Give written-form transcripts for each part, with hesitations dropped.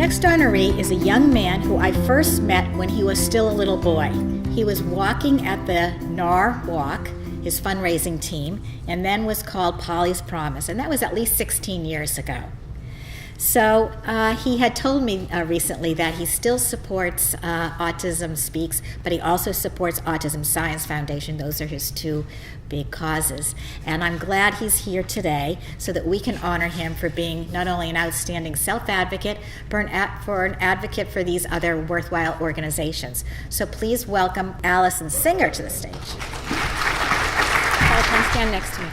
next honoree is a young man who I first met when he was still a little boy. He was walking at the NAR Walk, his fundraising team, and then was called Polly's Promise, and that was at least 16 years ago. So he had told me recently that he still supports Autism Speaks, but he also supports Autism Science Foundation. Those are his two big causes. And I'm glad he's here today so that we can honor him for being not only an outstanding self-advocate, but an advocate for these other worthwhile organizations. So please welcome Allison Singer to the stage. Come stand next to me.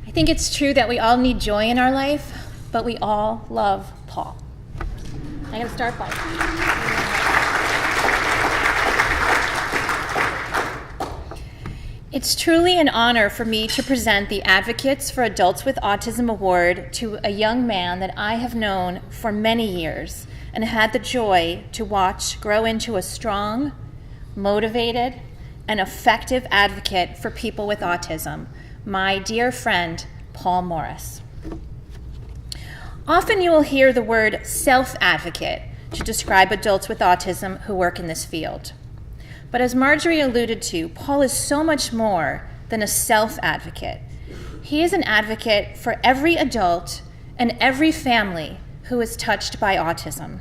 I think it's true that we all need joy in our life, but we all love Paul. I'm going to start by. It's truly an honor for me to present the Advocates for Adults with Autism Award to a young man that I have known for many years and had the joy to watch grow into a strong, motivated, and effective advocate for people with autism, my dear friend, Paul Morris. Often you will hear the word self-advocate to describe adults with autism who work in this field. But as Marjorie alluded to, Paul is so much more than a self-advocate. He is an advocate for every adult and every family who is touched by autism.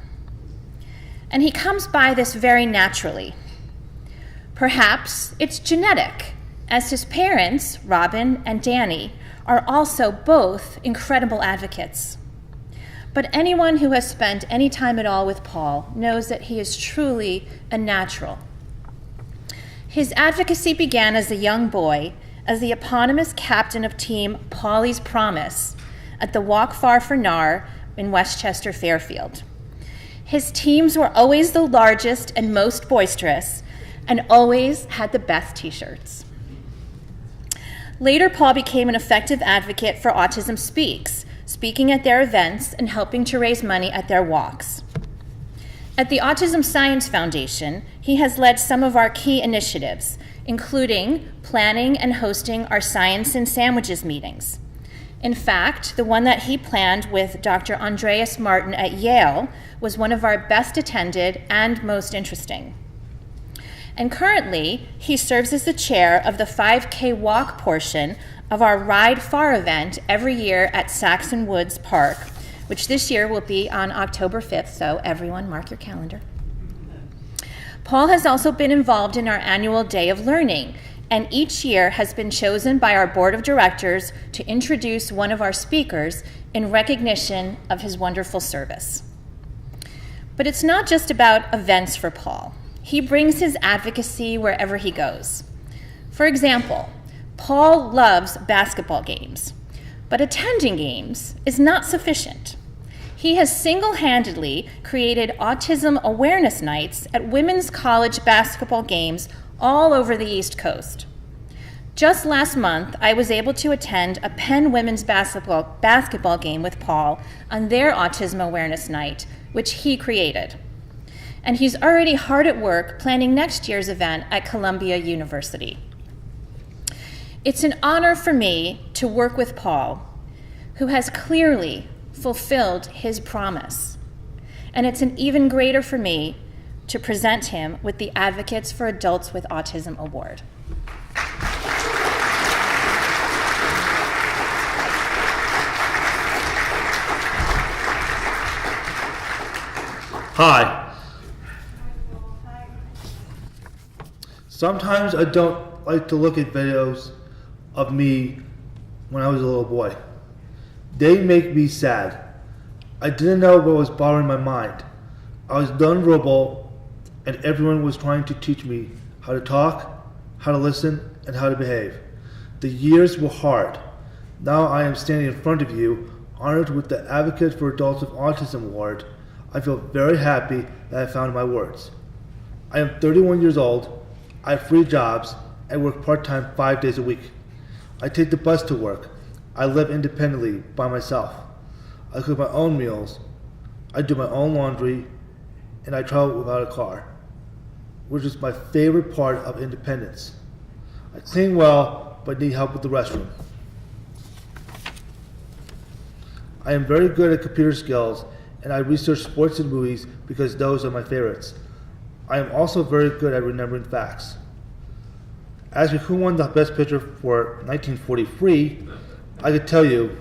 And he comes by this very naturally. Perhaps it's genetic, as his parents, Robin and Danny, are also both incredible advocates. But anyone who has spent any time at all with Paul knows that he is truly a natural. His advocacy began as a young boy as the eponymous captain of team Polly's Promise at the Walk Far for NAR in Westchester Fairfield. His teams were always the largest and most boisterous and always had the best t-shirts. Later, Paul became an effective advocate for Autism Speaks, speaking at their events and helping to raise money at their walks. At the Autism Science Foundation, he has led some of our key initiatives, including planning and hosting our Science and Sandwiches meetings. In fact, the one that he planned with Dr. Andreas Martin at Yale was one of our best attended and most interesting. And currently, he serves as the chair of the 5K walk portion of our Ride Far event every year at Saxon Woods Park, which this year will be on October 5th, so everyone mark your calendar. Paul has also been involved in our annual Day of Learning, and each year has been chosen by our board of directors to introduce one of our speakers in recognition of his wonderful service. But it's not just about events for Paul. He brings his advocacy wherever he goes. For example, Paul loves basketball games, but attending games is not sufficient. He has single-handedly created autism awareness nights at women's college basketball games all over the East Coast. Just last month, I was able to attend a Penn women's basketball game with Paul on their autism awareness night, which he created. And he's already hard at work planning next year's event at Columbia University. It's an honor for me to work with Paul, who has clearly fulfilled his promise. And it's an even greater for me to present him with the Advocates for Adults with Autism Award. Hi. Sometimes I don't like to look at videos of me when I was a little boy. They make me sad. I didn't know what was bothering my mind. I was nonverbal, and everyone was trying to teach me how to talk, how to listen, and how to behave. The years were hard. Now I am standing in front of you, honored with the Advocate for Adults with Autism Award. I feel very happy that I found my words. I am 31 years old. I have 3 jobs. I work part-time 5 days a week. I take the bus to work. I live independently by myself. I cook my own meals. I do my own laundry, and I travel without a car, which is my favorite part of independence. I clean well, but need help with the restroom. I am very good at computer skills, and I research sports and movies because those are my favorites. I am also very good at remembering facts. Ask me who won the Best Picture for 1943, I could tell you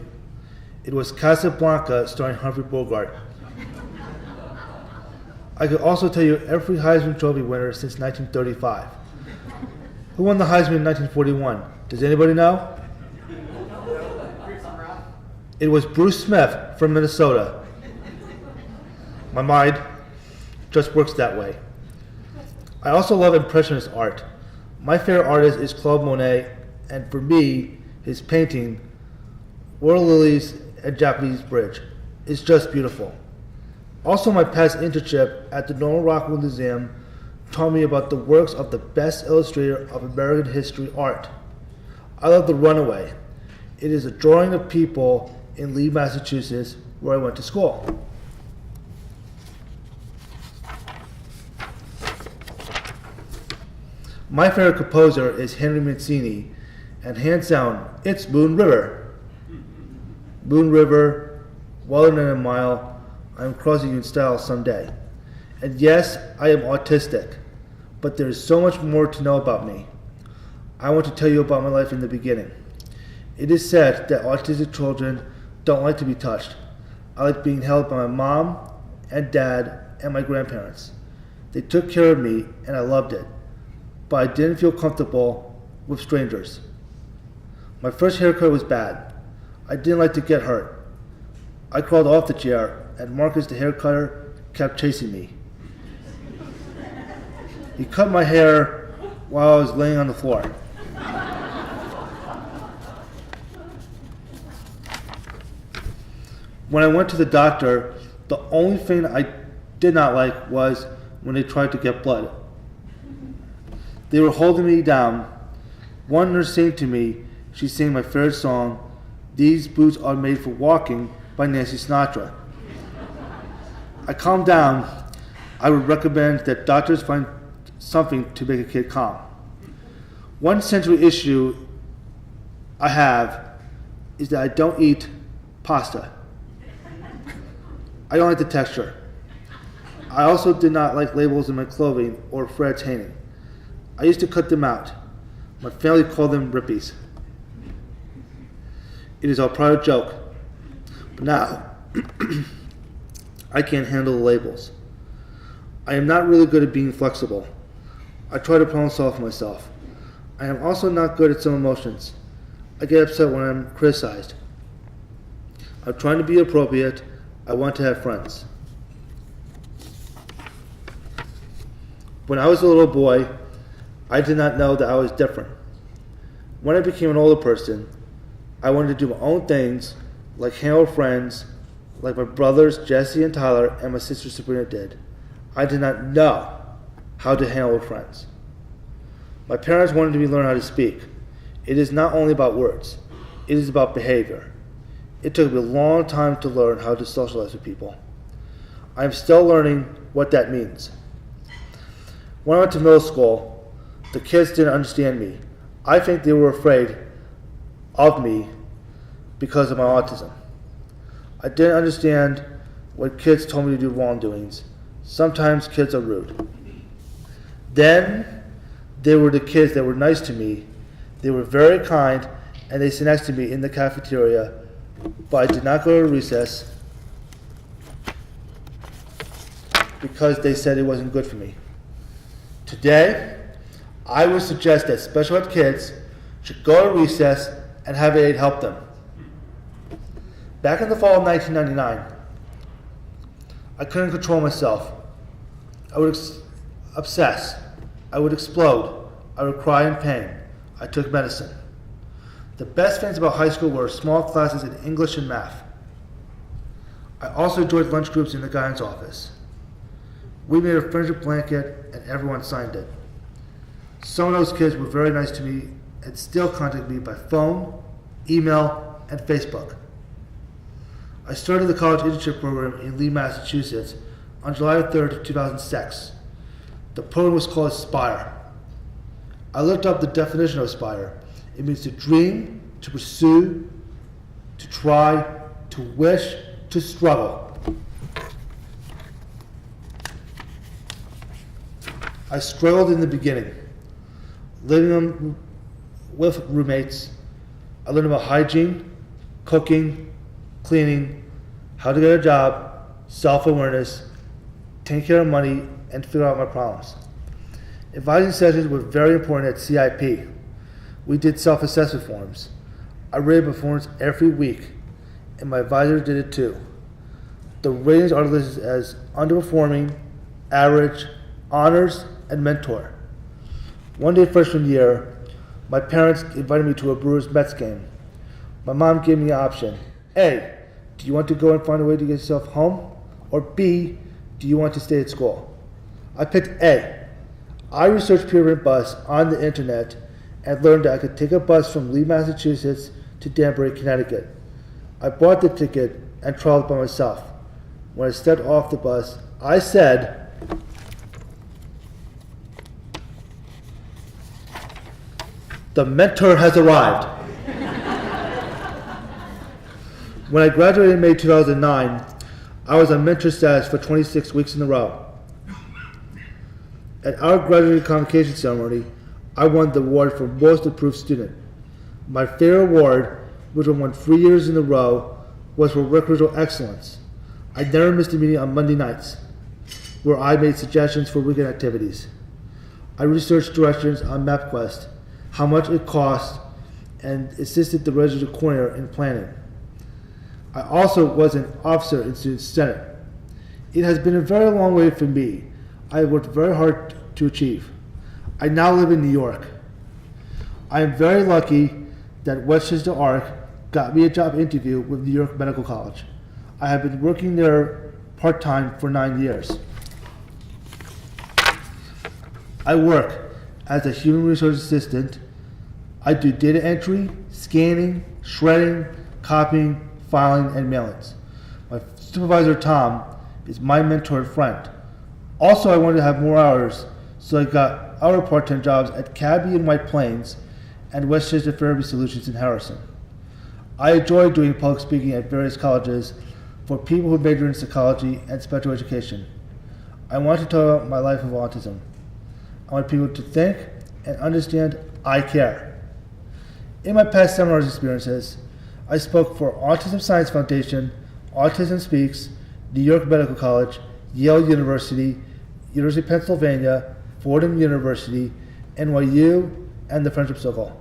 it was Casablanca starring Humphrey Bogart. I could also tell you every Heisman Trophy winner since 1935. Who won the Heisman in 1941? Does anybody know? It was Bruce Smith from Minnesota. My mind just works that way. I also love Impressionist art. My favorite artist is Claude Monet, and for me, his painting, Water Lilies and Japanese Bridge, is just beautiful. Also, my past internship at the Norman Rockwell Museum taught me about the works of the best illustrator of American history art. I love The Runaway. It is a drawing of people in Lee, Massachusetts, where I went to school. My favorite composer is Henry Mancini, and hands down, it's Moon River. Moon River, Wilder than a mile, I'm crossing you in style someday. And yes, I am autistic, but there is so much more to know about me. I want to tell you about my life in the beginning. It is said that autistic children don't like to be touched. I like being held by my mom and dad and my grandparents. They took care of me and I loved it, but I didn't feel comfortable with strangers. My first haircut was bad. I didn't like to get hurt. I crawled off the chair and Marcus the hair cutter kept chasing me. He cut my hair while I was laying on the floor. When I went to the doctor, the only thing I did not like was when they tried to get blood. They were holding me down. One nurse sang to me, she sang my favorite song, "These Boots Are Made for Walking" by Nancy Sinatra. I calmed down. I would recommend that doctors find something to make a kid calm. One sensory issue I have is that I don't eat pasta. I don't like the texture. I also did not like labels in my clothing or threads hanging. I used to cut them out. My family called them rippies. It is a private joke. But now, I can't handle the labels. I am not really good at being flexible. I try to problem solve myself. I am also not good at some emotions. I get upset when I'm criticized. I'm trying to be appropriate. I want to have friends. When I was a little boy, I did not know that I was different. When I became an older person, I wanted to do my own things, like hang out with friends, like my brothers Jesse and Tyler and my sister Sabrina did. I did not know how to hang out with friends. My parents wanted me to learn how to speak. It is not only about words, it is about behavior. It took me a long time to learn how to socialize with people. I am still learning what that means. When I went to middle school, the kids didn't understand me. I think they were afraid of me because of my autism. I didn't understand when kids told me to do wrongdoings. Sometimes kids are rude. Then there were the kids that were nice to me. They were very kind and they sat next to me in the cafeteria, but I did not go to recess because they said it wasn't good for me. Today, I would suggest that special ed kids should go to recess and have aid help them. Back in the fall of 1999, I couldn't control myself. I would obsess. I would explode. I would cry in pain. I took medicine. The best things about high school were small classes in English and math. I also enjoyed lunch groups in the guidance office. We made a friendship blanket and everyone signed it. Some of those kids were very nice to me and still contact me by phone, email, and Facebook. I started the college internship program in Lee, Massachusetts on July 3rd, 2006. The program was called Aspire. I looked up the definition of Aspire. It means to dream, to pursue, to try, to to wish to struggle. I struggled in the beginning, living with roommates. I learned about hygiene, cooking, cleaning, how to get a job, self-awareness, taking care of money, and figure out my problems. Advising sessions were very important at CIP. We did self-assessment forms. I rated performance every week, and my advisor did it too. The ratings are listed as underperforming, average, honors, and mentor. One day freshman year, my parents invited me to a Brewers-Mets game. My mom gave me an option. A, do you want to go and find a way to get yourself home? Or B, do you want to stay at school? I picked A. I researched Pyramid Bus on the internet and learned that I could take a bus from Lee, Massachusetts to Danbury, Connecticut. I bought the ticket and traveled by myself. When I stepped off the bus, I said, "The mentor has arrived." When I graduated in May 2009, I was on mentor status for 26 weeks in a row. At our graduating convocation ceremony, I won the award for Most Improved Student. My favorite award, which I won 3 years in a row, was for recreational excellence. I never missed a meeting on Monday nights, where I made suggestions for weekend activities. I researched directions on MapQuest, how much it cost, and assisted the registered coordinator in planning. I also was an officer in Student Senate. It has been a very long way for me. I have worked very hard to achieve. I now live in New York. I am very lucky that Westchester ARC got me a job interview with New York Medical College. I have been working there part-time for 9 years. I work as a human resource assistant. I do data entry, scanning, shredding, copying, filing, and mailings. My supervisor, Tom, is my mentor and friend. Also, I wanted to have more hours, so I got other part-time jobs at Cabby in White Plains and Westchester Therapy Solutions in Harrison. I enjoy doing public speaking at various colleges for people who major in psychology and special education. I want to talk about my life of autism. I want people to think and understand I care. In my past seminars experiences, I spoke for Autism Science Foundation, Autism Speaks, New York Medical College, Yale University, University of Pennsylvania, Fordham University, NYU, and the Friendship Circle.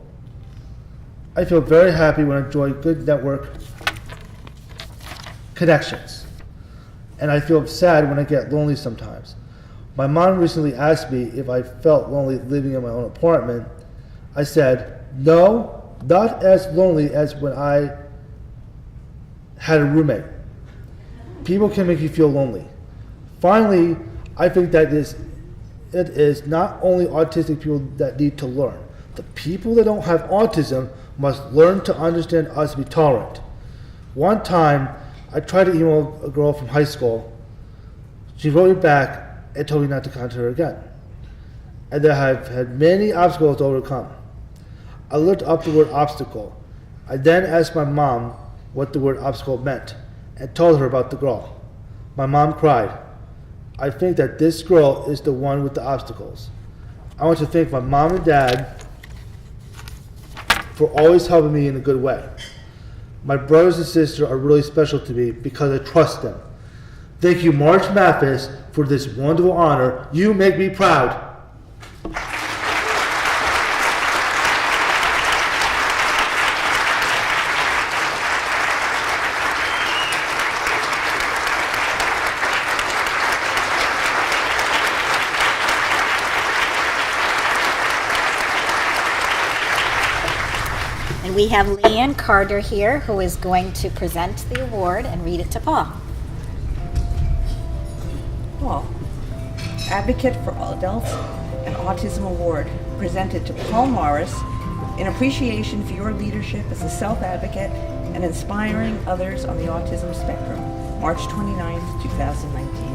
I feel very happy when I enjoy good network connections, and I feel sad when I get lonely sometimes. My mom recently asked me if I felt lonely living in my own apartment. I said, no, not as lonely as when I had a roommate. People can make you feel lonely. Finally, I think that it is not only autistic people that need to learn. The people that don't have autism must learn to understand us and be tolerant. One time, I tried to email a girl from high school. She wrote me back and told me not to contact her again. And that I have had many obstacles to overcome. I looked up the word obstacle. I then asked my mom what the word obstacle meant and told her about the girl. My mom cried. I think that this girl is the one with the obstacles. I want to thank my mom and dad for always helping me in a good way. My brothers and sisters are really special to me because I trust them. Thank you, March Mathis, for this wonderful honor. You make me proud. And we have Leanne Carter here, who is going to present the award and read it to Paul. Paul, Advocate for Adults and Autism Award, presented to Paul Morris in appreciation for your leadership as a self-advocate and inspiring others on the autism spectrum. March 29th, 2019.